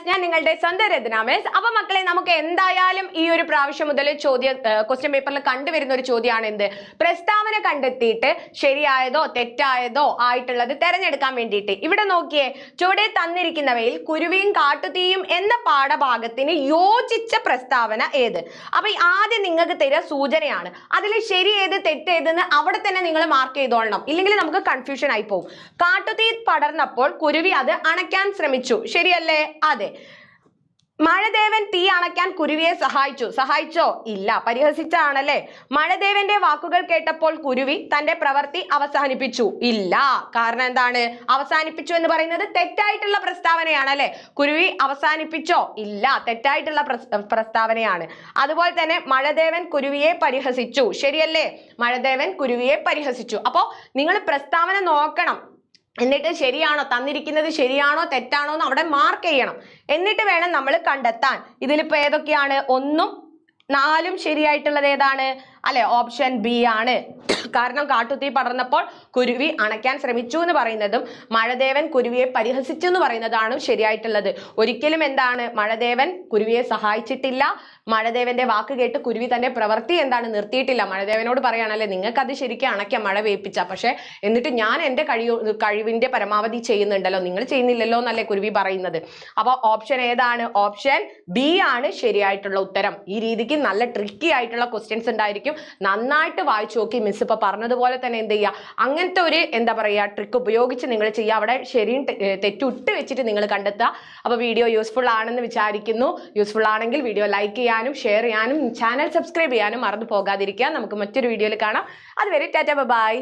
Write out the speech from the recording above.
ഞാൻ നിങ്ങളുടെ സ്വന്തം രത്ന മിസ്. അപ്പൊ മക്കളെ, നമുക്ക് എന്തായാലും ഈ ഒരു പ്രാവശ്യം മുതൽ ക്വസ്റ്റ്യൻ പേപ്പറിൽ കണ്ടുവരുന്ന ഒരു ചോദ്യമാണ് എന്ത്? പ്രസ്താവന കണ്ടെത്തിയിട്ട് ശരിയായതോ തെറ്റായതോ ആയിട്ടുള്ളത് തെരഞ്ഞെടുക്കാൻ വേണ്ടിയിട്ട്. ഇവിടെ നോക്കിയേ, ചുവടെ തന്നിരിക്കുന്നവയിൽ കുരുവിയും കാട്ടുതീയും എന്ന പാഠഭാഗത്തിന് യോജിച്ച പ്രസ്താവന ഏത്? അപ്പൊ ആദ്യം നിങ്ങൾക്ക് തരിക സൂചനയാണ്. അതിൽ ശരി ഏത് തെറ്റ് ഏതെന്ന് അവിടെ തന്നെ നിങ്ങൾ മാർക്ക് ചെയ്തോളണം, ഇല്ലെങ്കിൽ നമുക്ക് കൺഫ്യൂഷൻ ആയി പോകും. കാട്ടുതീ പടർന്നപ്പോൾ കുരുവി അത് അണയ്ക്കാൻ ശ്രമിച്ചു, ശരിയല്ലേ? അതെ. മഴദേവൻ തീ അണയ്ക്കാൻ കുരുവിയെ സഹായിച്ചോ? ഇല്ല, പരിഹസിച്ചാണല്ലേ. മഴദേവന്റെ വാക്കുകൾ കേട്ടപ്പോൾ കുരുവി തന്റെ പ്രവൃത്തി അവസാനിപ്പിച്ചു, ഇല്ല. കാരണം എന്താണ്? അവസാനിപ്പിച്ചു എന്ന് പറയുന്നത് തെറ്റായിട്ടുള്ള പ്രസ്താവനയാണ് അല്ലെ. കുരുവി അവസാനിപ്പിച്ചോ? ഇല്ല, തെറ്റായിട്ടുള്ള പ്രസ്താവനയാണ്. അതുപോലെ തന്നെ മഴദേവൻ കുരുവിയെ പരിഹസിച്ചു, ശരിയല്ലേ? മഴദേവൻ കുരുവിയെ പരിഹസിച്ചു. അപ്പോ നിങ്ങൾ പ്രസ്താവന നോക്കണം, എന്നിട്ട് ശരിയാണോ, തന്നിരിക്കുന്നത് ശരിയാണോ തെറ്റാണോ എന്ന് അവിടെ മാർക്ക് ചെയ്യണം. എന്നിട്ട് വേണം നമ്മൾ കണ്ടെത്താൻ. ഇതിലിപ്പോ ഏതൊക്കെയാണ്? 1ഉം 4ഉം ശരിയായിട്ടുള്ളത് ഏതാണ് അല്ലെ? ഓപ്ഷൻ ബി ആണ്. കാരണം കാട്ടുതീ പടർന്നപ്പോൾ കുരുവി അണയ്ക്കാൻ ശ്രമിച്ചു എന്ന് പറയുന്നതും മഴദേവൻ കുരുവിയെ പരിഹസിച്ചു എന്ന് പറയുന്നതാണ് ശരിയായിട്ടുള്ളത്. ഒരിക്കലും എന്താണ്, മഴദേവൻ കുരുവിയെ സഹായിച്ചിട്ടില്ല. മഴദേവന്റെ വാക്ക് കേട്ട് കുരുവി തന്റെ പ്രവൃത്തി എന്താണ് നിർത്തിയിട്ടില്ല. മഴദേവനോട് പറയാണല്ലേ, നിങ്ങൾക്ക് അത് ശരിക്കും അണയ്ക്കാം, മഴ വേപ്പിച്ച, പക്ഷെ എന്നിട്ട് ഞാൻ എന്റെ കഴിവിന്റെ പരമാവധി ചെയ്യുന്നുണ്ടല്ലോ, നിങ്ങൾ ചെയ്യുന്നില്ലല്ലോ എന്നല്ലേ കുരുവി പറയുന്നത്. അപ്പൊ ഓപ്ഷൻ ഏതാണ്? ഓപ്ഷൻ ബി ആണ് ശരിയായിട്ടുള്ള ഉത്തരം. ഈ രീതിക്ക് നല്ല ട്രിക്കി ആയിട്ടുള്ള ക്വസ്റ്റ്യൻസ് ഉണ്ടായിരിക്കും. നന്നായിട്ട് വായിച്ചു നോക്കി. മിസ് ഇപ്പൊ പറഞ്ഞതുപോലെ തന്നെ എന്ത് ചെയ്യുക, അങ്ങനത്തെ ഒരു എന്താ പറയുക ട്രിക്ക് ഉപയോഗിച്ച് നിങ്ങൾ ചെയ്യുക. അവിടെ ശരിയും തെറ്റും ഇട്ട് വെച്ചിട്ട് നിങ്ങൾ കണ്ടെത്തുക. അപ്പൊ വീഡിയോ യൂസ്ഫുൾ ആണെന്ന് വിചാരിക്കുന്നു. യൂസ്ഫുൾ ആണെങ്കിൽ വീഡിയോ ലൈക്ക് ചെയ്യാനും ഷെയർ ചെയ്യാനും ചാനൽ സബ്സ്ക്രൈബ് ചെയ്യാനും മറന്നു പോകാതിരിക്കുക. നമുക്ക് മറ്റൊരു വീഡിയോയിൽ കാണാം. അതുവരെ ടാറ്റ, ബൈ.